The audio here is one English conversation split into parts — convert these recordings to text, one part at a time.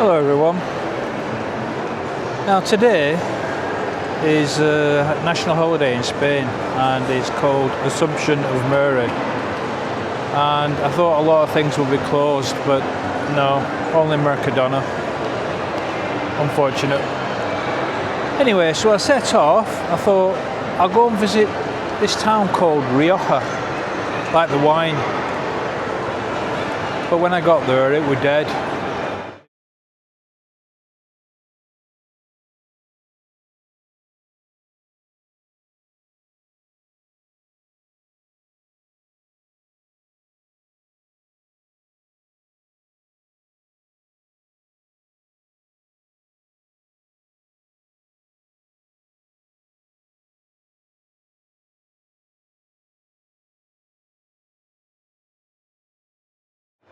Hello everyone. Now today is a national holiday in Spain and it's called Assumption of Mary, and I thought a lot of things would be closed, but no, only Mercadona. Unfortunate. Anyway, so I set off. I thought I'll go and visit this town called Rioja, like the wine, but when I got there it was dead.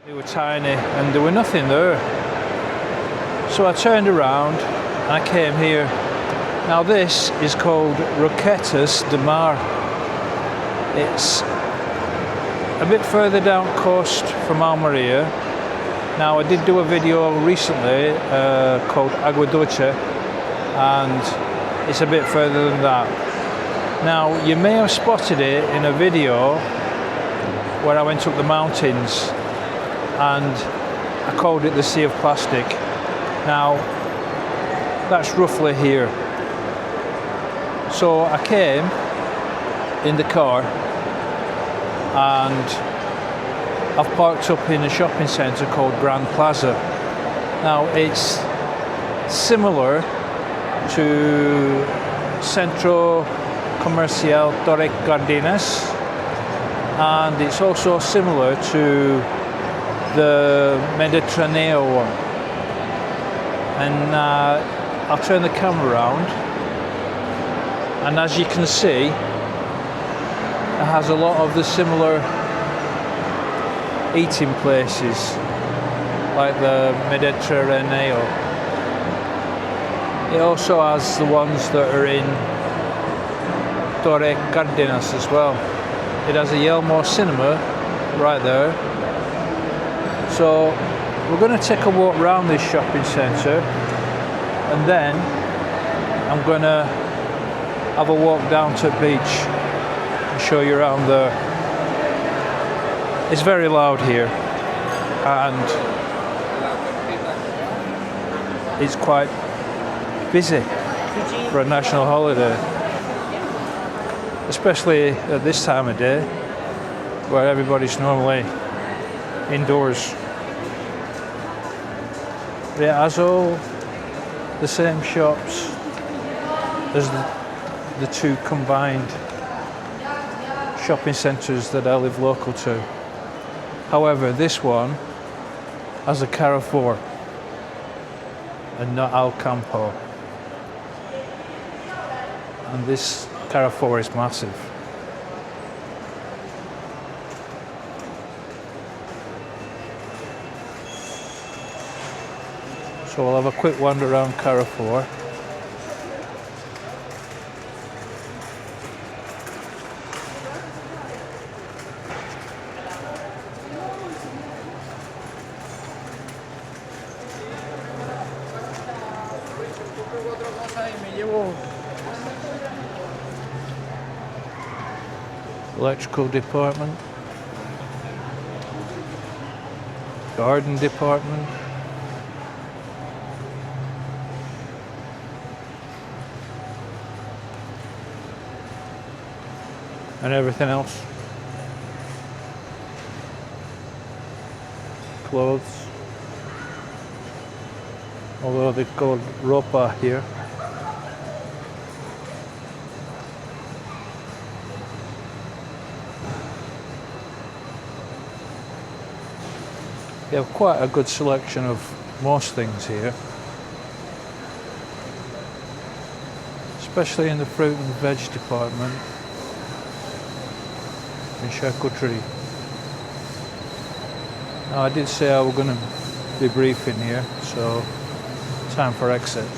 They were tiny and there were nothing there. So I turned around and I came here. Now this is called Roquetas de Mar. It's a bit further down coast from Almería. Now I did do a video recently called Aguadulce, and it's a bit further than that. Now you may have spotted it in a video where I went up the mountains, and I called it the Sea of Plastic. Now that's roughly here. So I came in the car and I've parked up in a shopping centre called Gran Plaza. Now it's similar to Centro Comercial Torre Cardenas, and it's also similar to the Mediterranean one. And I'll turn the camera around, and as you can see, it has a lot of the similar eating places like the Mediterranean. It also has the ones that are in Torre Cardenas as well. It has a Yelmo Cinema right there. So we're going to take a walk around this shopping centre, and then I'm going to have a walk down to the beach and show you around there. It's very loud here and it's quite busy for a national holiday, especially at this time of day where everybody's normally indoors. It has all the same shops as the two combined shopping centres that I live local to. However, this one has a Carrefour and not Alcampo. And this Carrefour is massive. So we'll have a quick wander around Carrefour. Electrical department, garden department, and everything else. Clothes, although they call ropa here. You have quite a good selection of most things here, especially in the fruit and veg department and charcuterie. Now I did say I was going to be brief in here, so time for exit.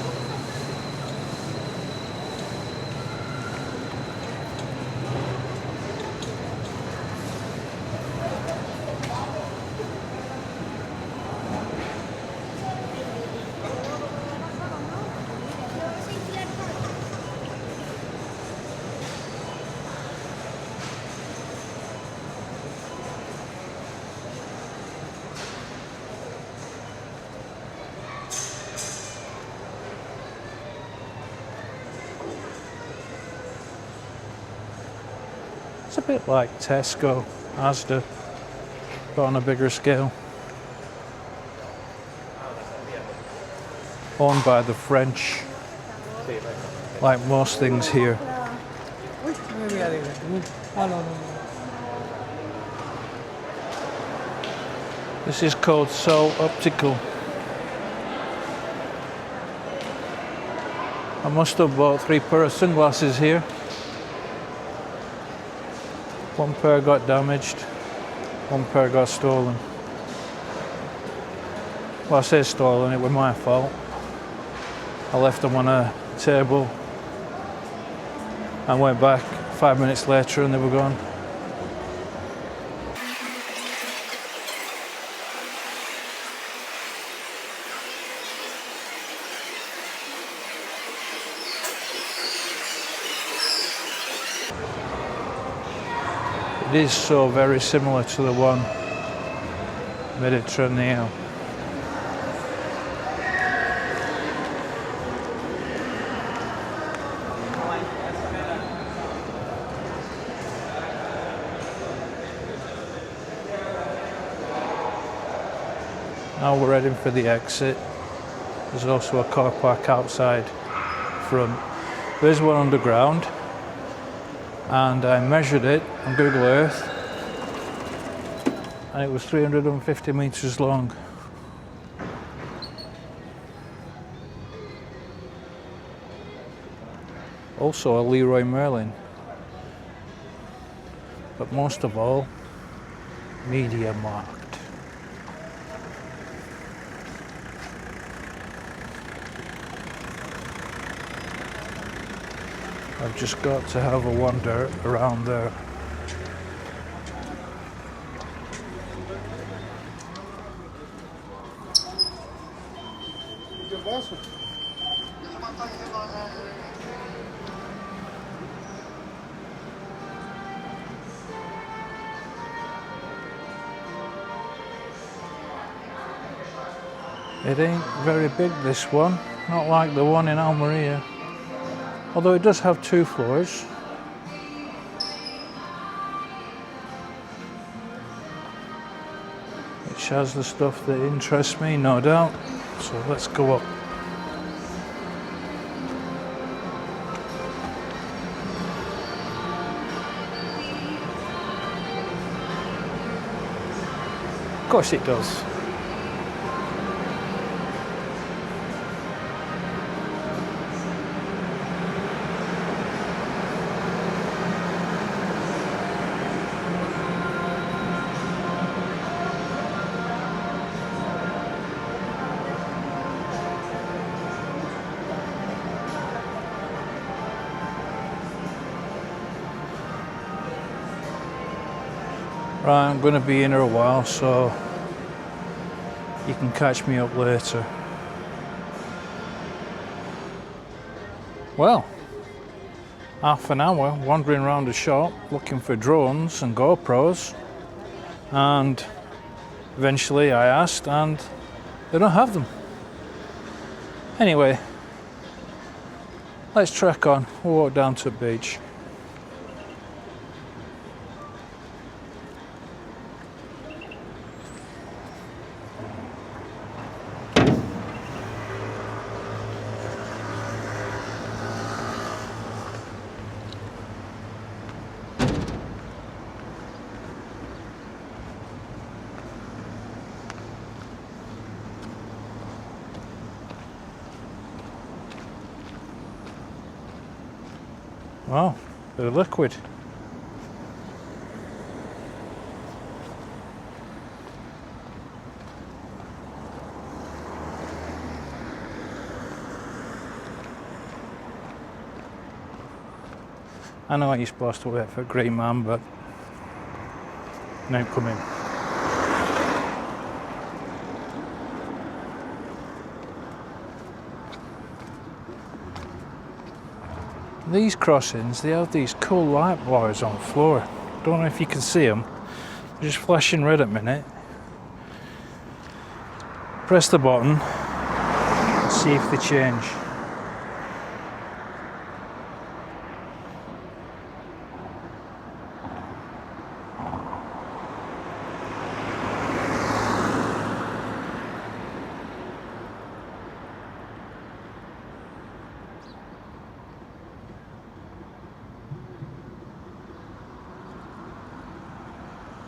It's a bit like Tesco, Asda, but on a bigger scale. Owned by the French, like most things here. This is called Seoul Optical. I must have bought 3 pair of sunglasses here. 1 pair got damaged, 1 pair got stolen. Well, I say stolen, it was my fault. I left them on a table and went back 5 minutes later and they were gone. It is so very similar to the one Mediterranean. Now we're heading for the exit. There's also a car park outside front. There's one underground, and I measured it on Google Earth and it was 350 meters long. Also a Leroy Merlin, but most of all, MediaMarkt. I've just got to have a wander around there. It ain't very big, this one, not like the one in Almería. Although it does have 2 floors. Which has the stuff that interests me, no doubt. So let's go up. Of course it does. Right, I'm going to be in here a while, so you can catch me up later. Well, half an hour wandering around the shop looking for drones and GoPros, and eventually I asked and they don't have them. Anyway, let's trek on. We'll walk down to the beach. Wow, bit of liquid. I know you're supposed to wait for a green man, but no coming. These crossings, they have these cool light bars on the floor. Don't know if you can see them. They're just flashing red at the minute. Press the button and see if they change.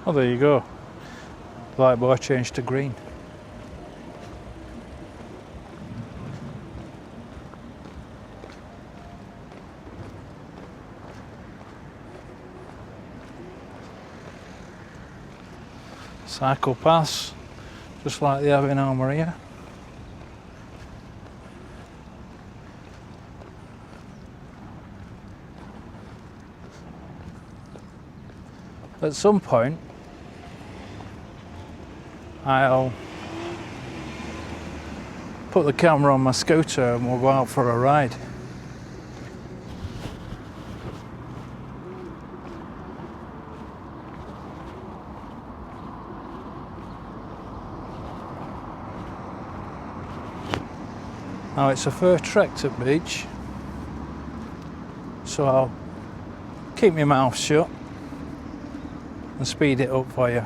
Oh, there you go. The light bar changed to green. Cycle paths, just like they have in Almería. At some point, I'll put the camera on my scooter and we'll go out for a ride. Now it's a fair trek to the beach, so I'll keep my mouth shut and speed it up for you.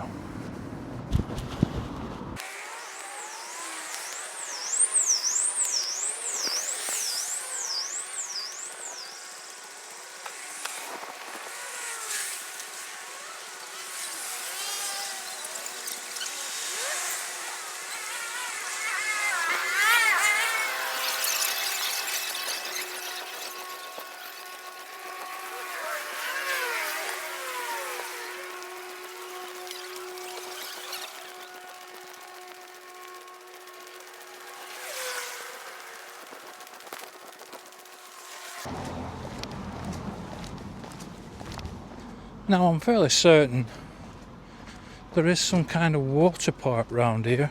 Now I'm fairly certain there is some kind of water park round here.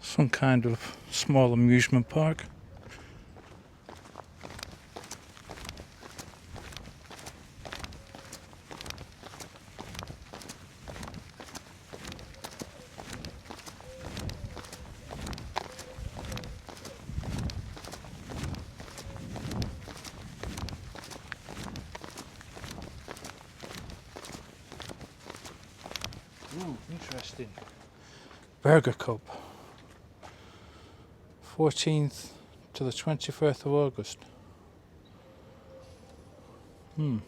Some kind of small amusement park. Ooh, interesting. Burger Cup. 14th to the 21st of August. Well,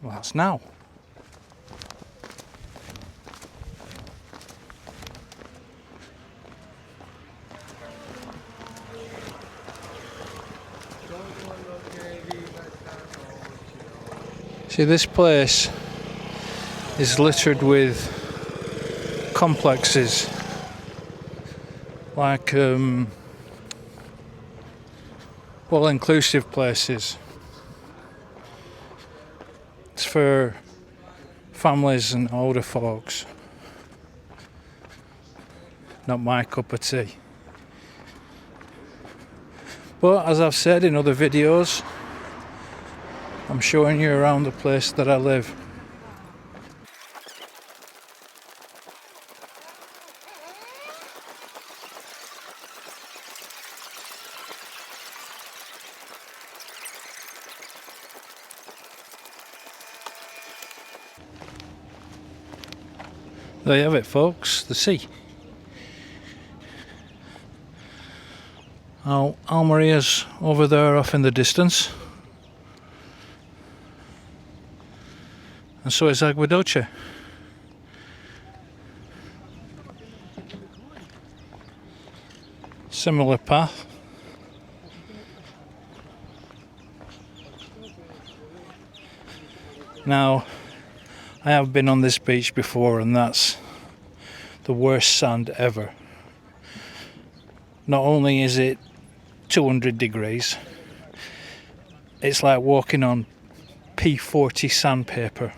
that's now. See, this place is littered with complexes, like all-inclusive places. It's for families and older folks. Not my cup of tea. But as I've said in other videos, I'm showing you around the place that I live. There you have it, folks, the sea. Almería's over there off in the distance. And so is Aguadulce. Similar path. Now, I have been on this beach before and that's the worst sand ever. Not only is it 200 degrees, it's like walking on P40 sandpaper.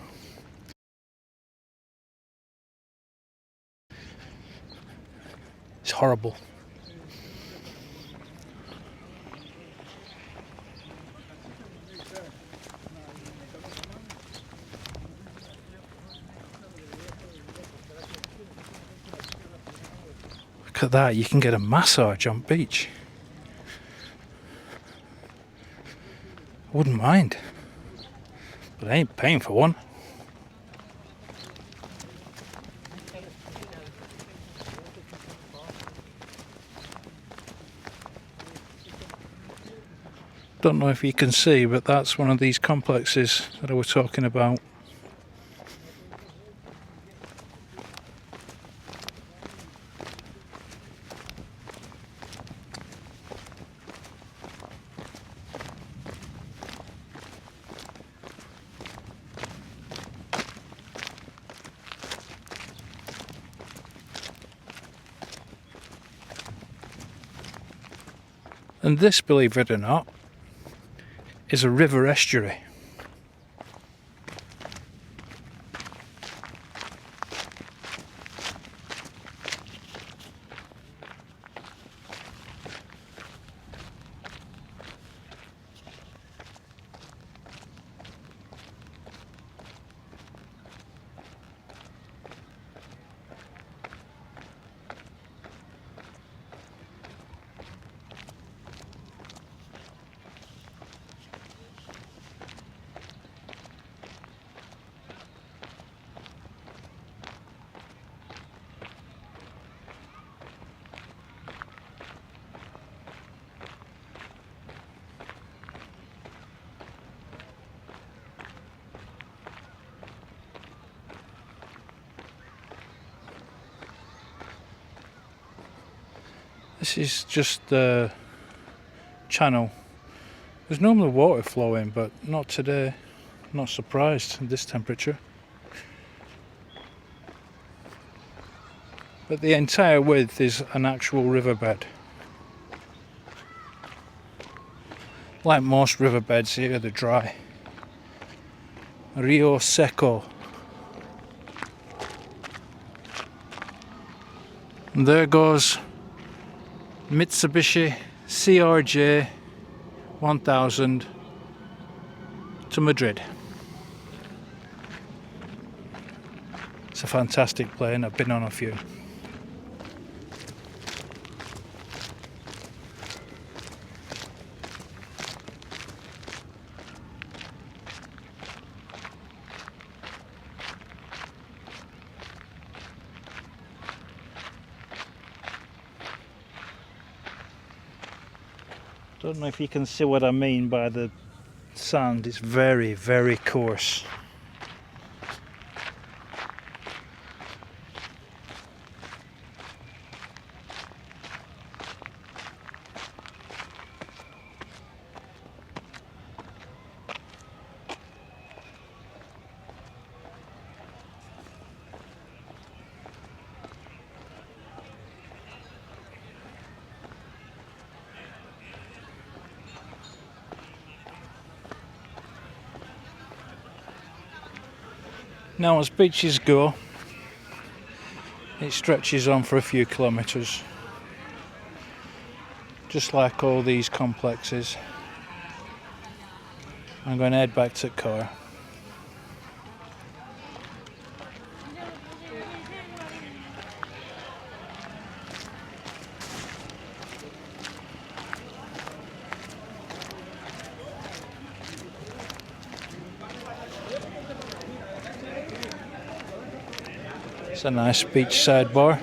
It's horrible. Look at that, you can get a massage on beach. Wouldn't mind, but I ain't paying for one. Don't know if you can see, but that's one of these complexes that I was talking about. And this, believe it or not, is a river estuary. This is just the channel. There's normally water flowing, but not today. Not surprised at this temperature. But the entire width is an actual riverbed. Like most riverbeds here, they're dry. Rio Seco. And there goes Mitsubishi CRJ 1000 to Madrid. It's a fantastic plane, I've been on a few. Don't know if you can see what I mean by the sand. It's very, very coarse. Now, as beaches go, it stretches on for a few kilometres, just like all these complexes. I'm going to head back to the car. It's a nice beachside bar.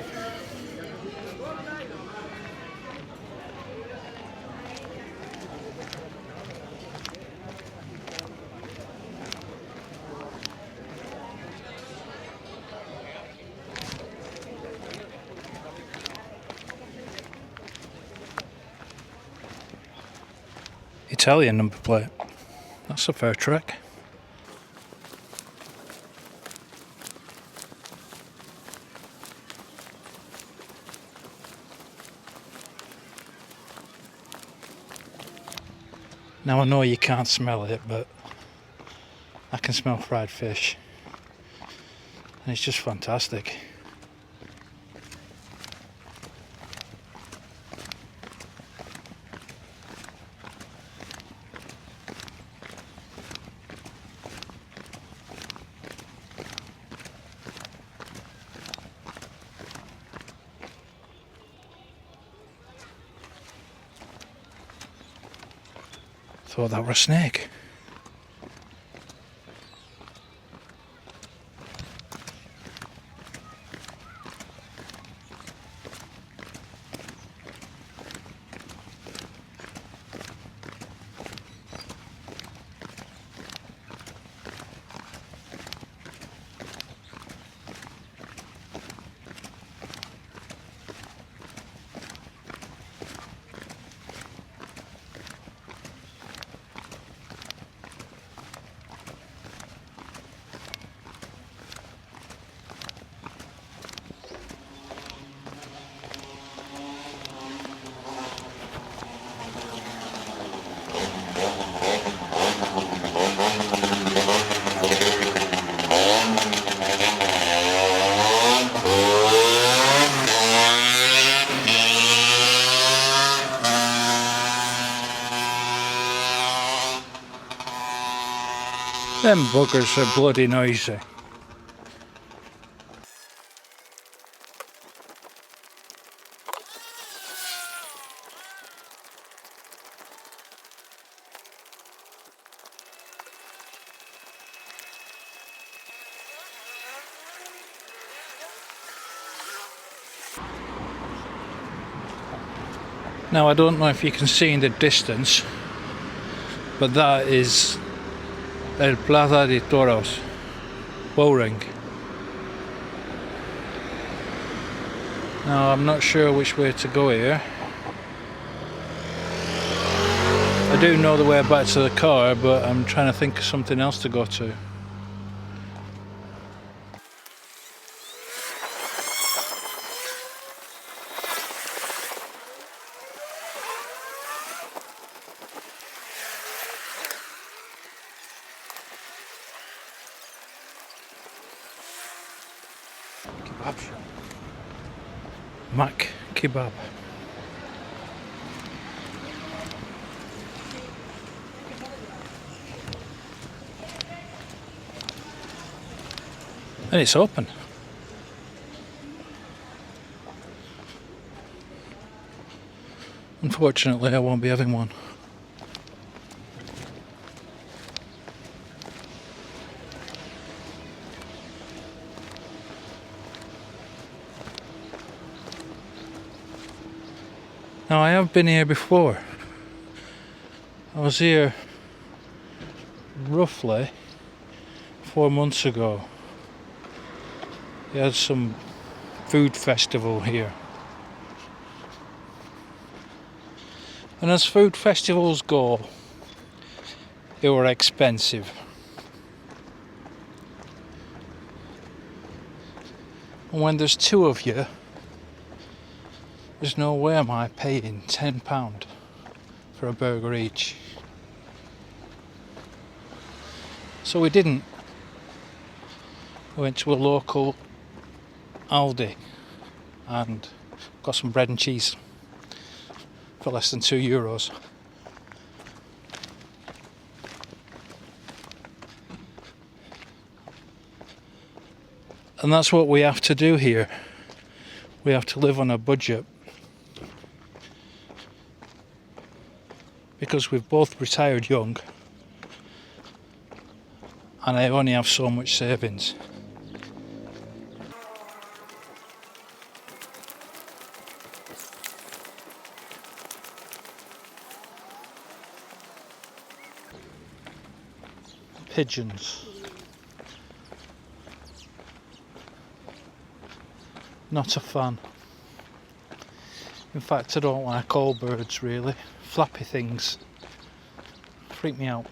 Italian number plate. That's a fair trek. Now I know you can't smell it, but I can smell fried fish. And it's just fantastic. Thought that were a snake. Them buggers are bloody noisy. Now I don't know if you can see in the distance, but that is El Plaza de Toros, Bowring. Now I'm not sure which way to go here. I do know the way back to the car, but I'm trying to think of something else to go to. Kebab shop. Mac Kebab. And it's open. Unfortunately, I won't be having one. Now I have been here before. I was here roughly 4 months ago. They had some food festival here. And as food festivals go, they were expensive. And when there's two of you, there's no way am I paying £10 for a burger each. So we didn't. We went to a local Aldi and got some bread and cheese for less than €2. And that's what we have to do here. We have to live on a budget. Because we've both retired young and I only have so much savings. Pigeons. Not a fan. In fact, I don't like all birds really. Flappy things freak me out.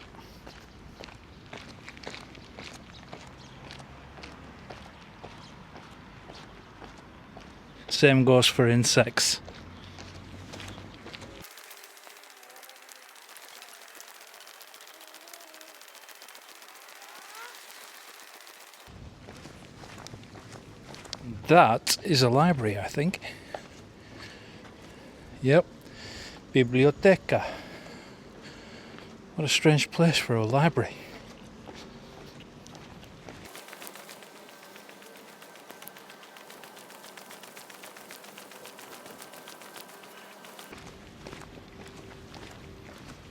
Same goes for insects. That is a library, I think. Yep. Biblioteca. What a strange place for a library.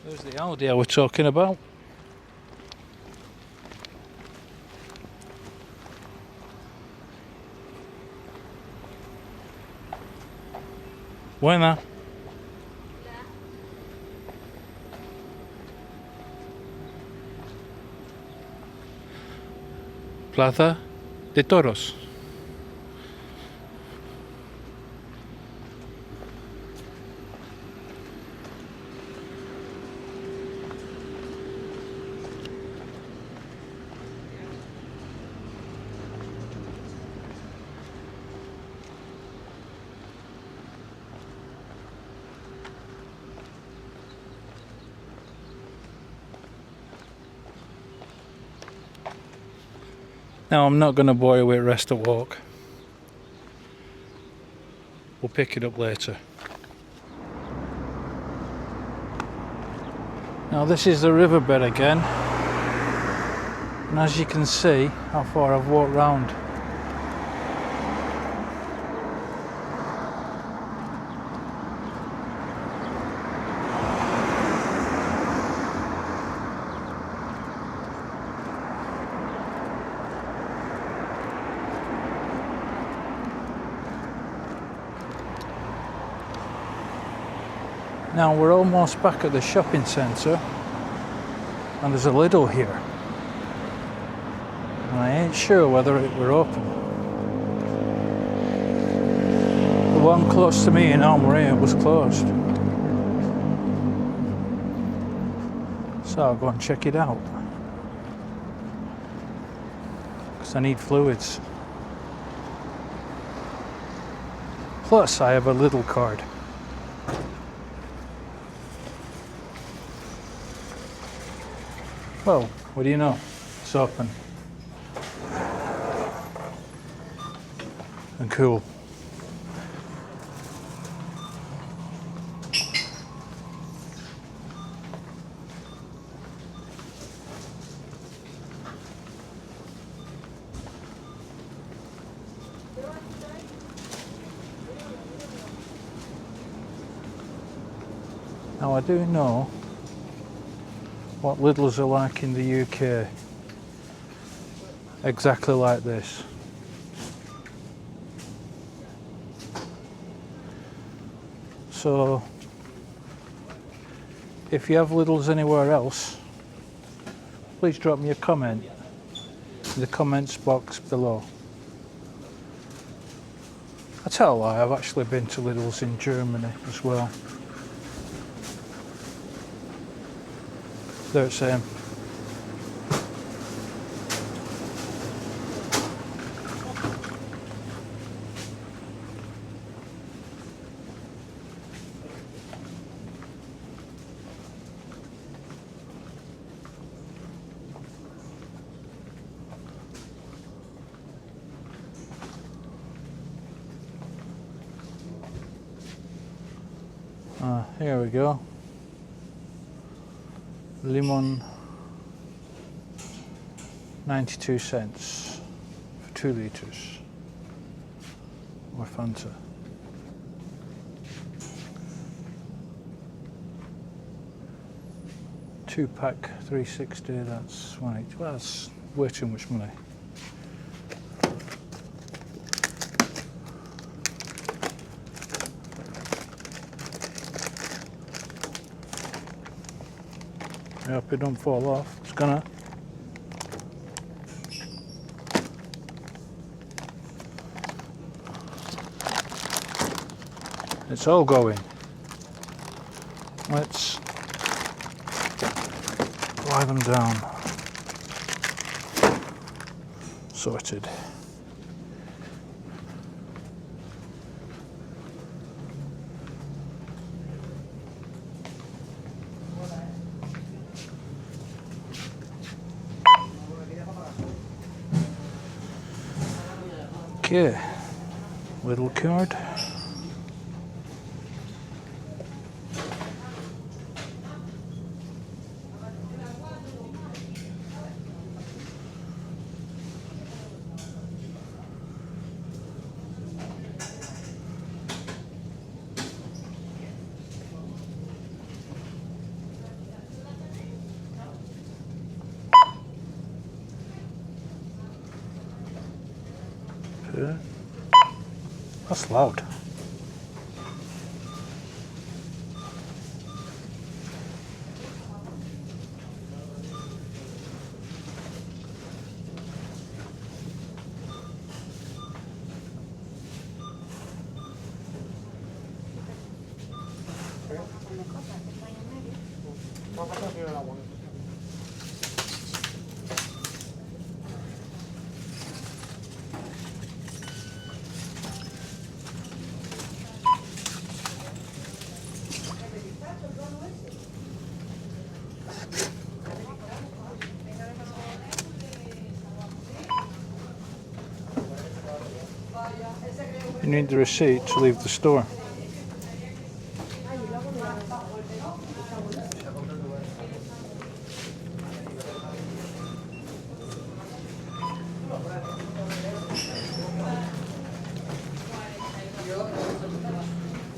There's the Aldi I was talking about. Buena. Plaza de Toros. Now I'm not going to bore you with Rest at Walk. We'll pick it up later. Now this is the riverbed again. And as you can see how far I've walked round. Now we're almost back at the shopping centre, and there's a Lidl here. And I ain't sure whether it were open. The one close to me in Almería was closed. So I'll go and check it out. Because I need fluids. Plus I have a Lidl card. Well, what do you know? It's open. And cool. Now I do know what Lidl's are like in the UK. Exactly like this. So if you have Lidl's anywhere else, please drop me a comment in the comments box below. I tell a lie, I've actually been to Lidl's in Germany as well. They're the same. Here we go. Lemon, 92 cents for 2 litres. Or Fanta. Two pack, 360, that's 180. Well, that's way too much money. I hope it don't fall off. It's gonna. It's all going. Let's lie them down. Sorted. Okay, little card. That's loud. You need the receipt to leave the store.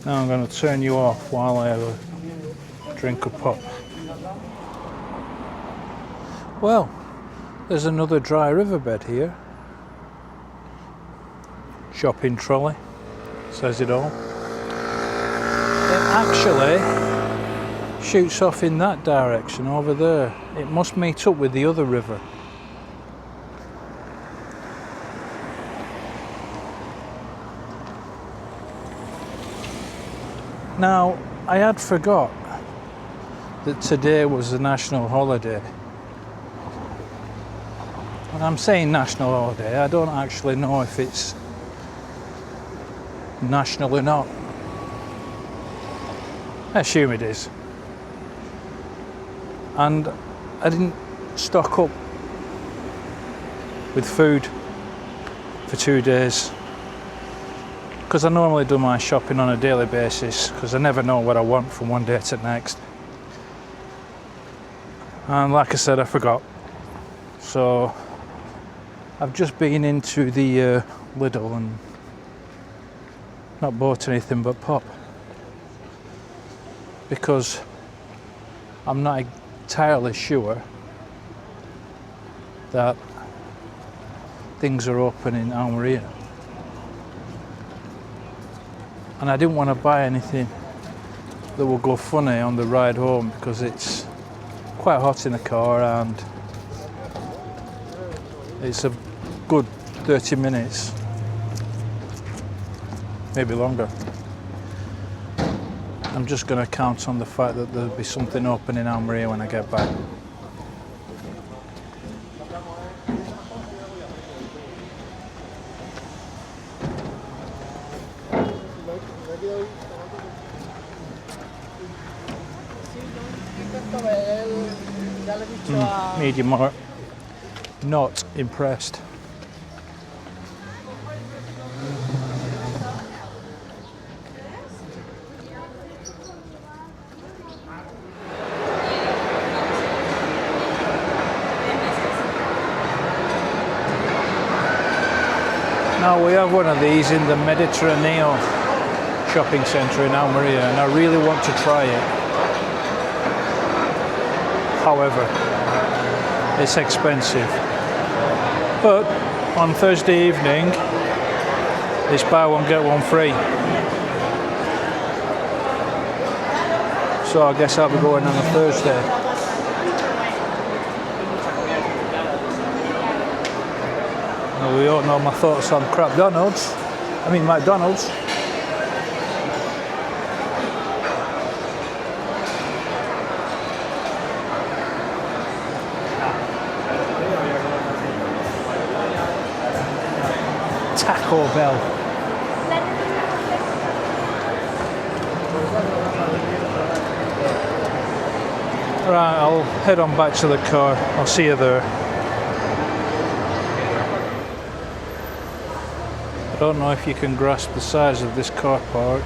Now I'm going to turn you off while I have a drink of pop. Well, there's another dry riverbed here. Shopping trolley, says it all. It actually shoots off in that direction over there. It must meet up with the other river. Now, I had forgot that today was a national holiday. When I'm saying national holiday, I don't actually know if it's national or not. I assume it is. And I didn't stock up with food for 2 days, because I normally do my shopping on a daily basis, because I never know what I want from one day to the next. And like I said, I forgot. So I've just been into the Lidl and not bought anything but pop, because I'm not entirely sure that things are open in Almería. And I didn't want to buy anything that will go funny on the ride home, because it's quite hot in the car and it's a good 30 minutes, maybe longer. I'm just going to count on the fact that there'll be something open in Almería when I get back. MediaMarkt, not impressed. Now we have one of these in the Mediterranean shopping centre in Almería, and I really want to try it. However, it's expensive. But on Thursday evening, it's buy one get one free. So I guess I'll be going on a Thursday. Now, we all know my thoughts on McDonald's. Taco Bell. Right, I'll head on back to the car. I'll see you there. I don't know if you can grasp the size of this car park.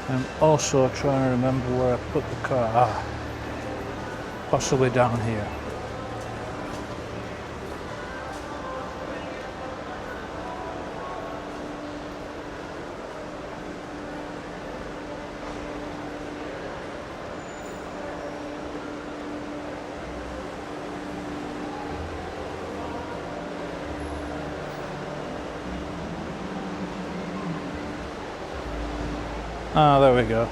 I'm also trying to remember where I put the car. Possibly down here. There we go.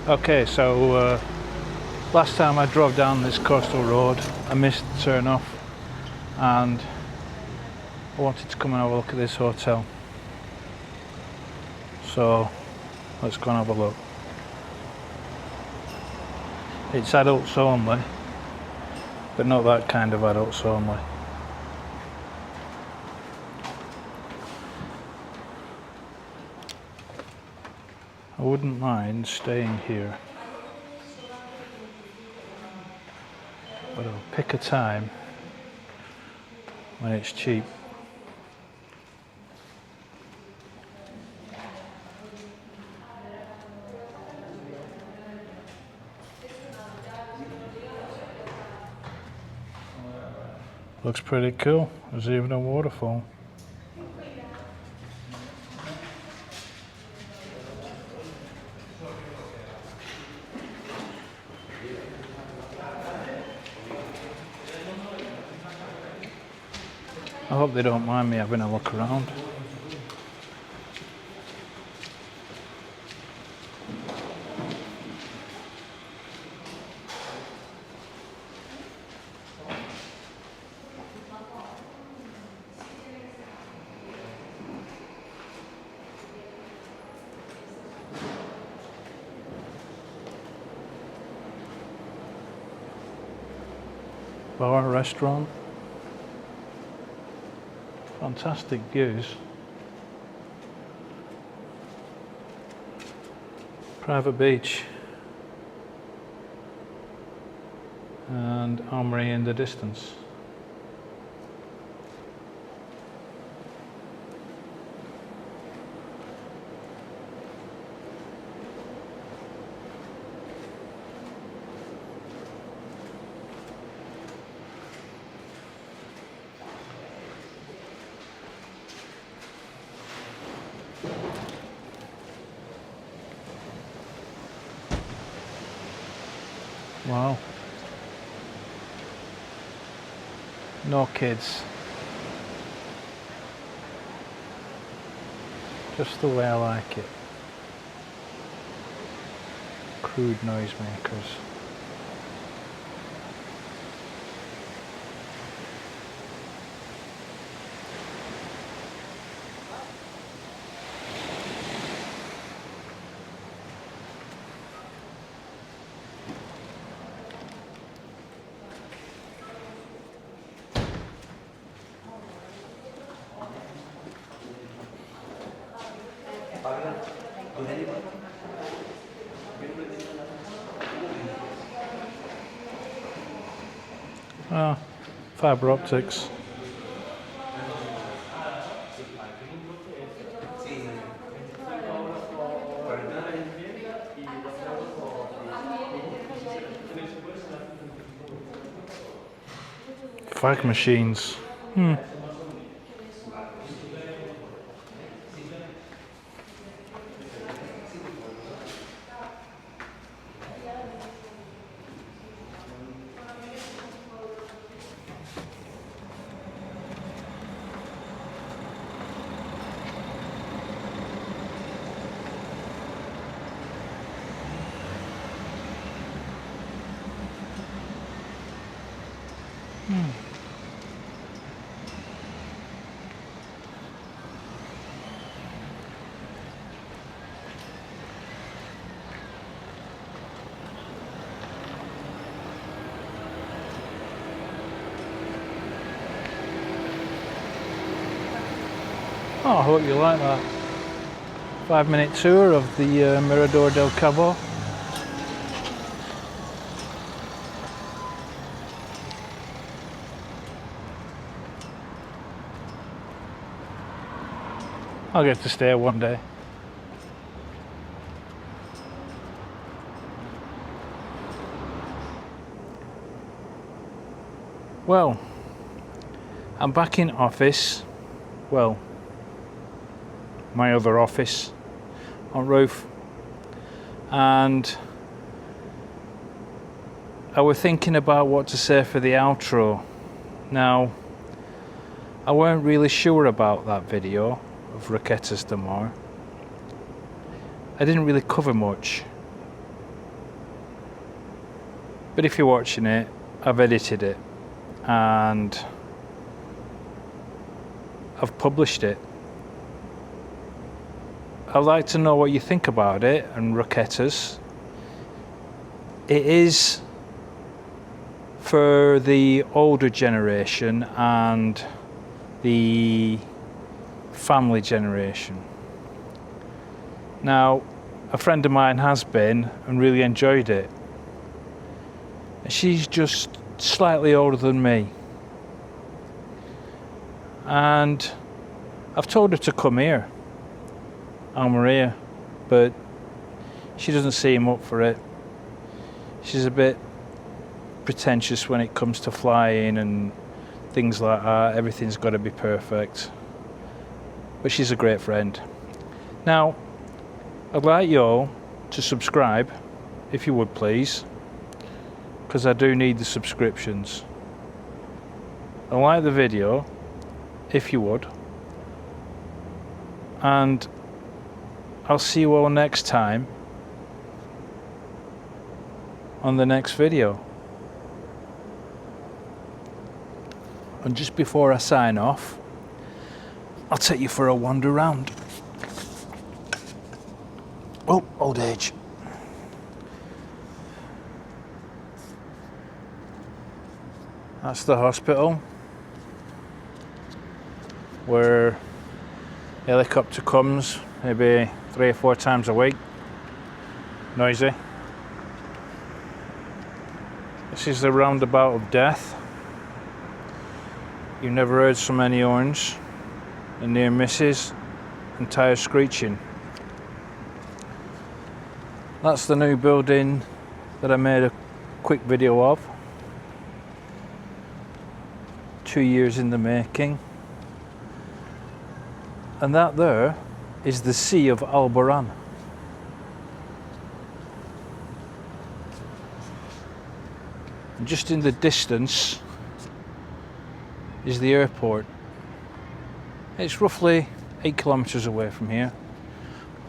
Okay, so last time I drove down this coastal road, I missed the turn off, and I wanted to come and have a look at this hotel. So let's go and have a look. It's adults only, but not that kind of adults only. I wouldn't mind staying here, but I'll pick a time when it's cheap. Looks pretty cool. There's even a waterfall. I hope they don't mind me having a look around. Bar, restaurant. Fantastic views. Private beach. And Almería in the distance. Wow. No kids. Just the way I like it. Crude noisemakers. Ah, fibre optics. Fag machines. Oh, I hope you like that. 5-minute tour of the Mirador del Cabo. I'll get to stay one day. Well, I'm back in office. Well, my other office on roof, and I was thinking about what to say for the outro. Now, I weren't really sure about that video of Roquetas de Mar. I didn't really cover much, but if you're watching it, I've edited it and I've published it. I'd like to know what you think about it and Roquetas. It is for the older generation and the family generation. Now, a friend of mine has been and really enjoyed it. She's just slightly older than me, and I've told her to come here, Almería, but she doesn't seem up for it. She's a bit pretentious when it comes to flying and things like that. Everything's got to be perfect, but she's a great friend. Now, I'd like you all to subscribe, if you would please, because I do need the subscriptions. And like the video, if you would. And I'll see you all next time on the next video. And just before I sign off, I'll take you for a wander round. Oh, old age. That's the hospital where helicopter comes maybe 3 or 4 times a week. Noisy. This is the roundabout of death. You've never heard so many horns and near misses and tyres screeching. That's the new building that I made a quick video of. 2 years in the making. And that there is the Sea of Alboran. And just in the distance is the airport. It's roughly 8 kilometers away from here,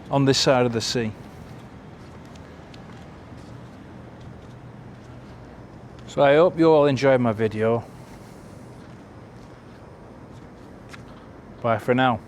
on this side of the sea. So I hope you all enjoyed my video. Bye for now.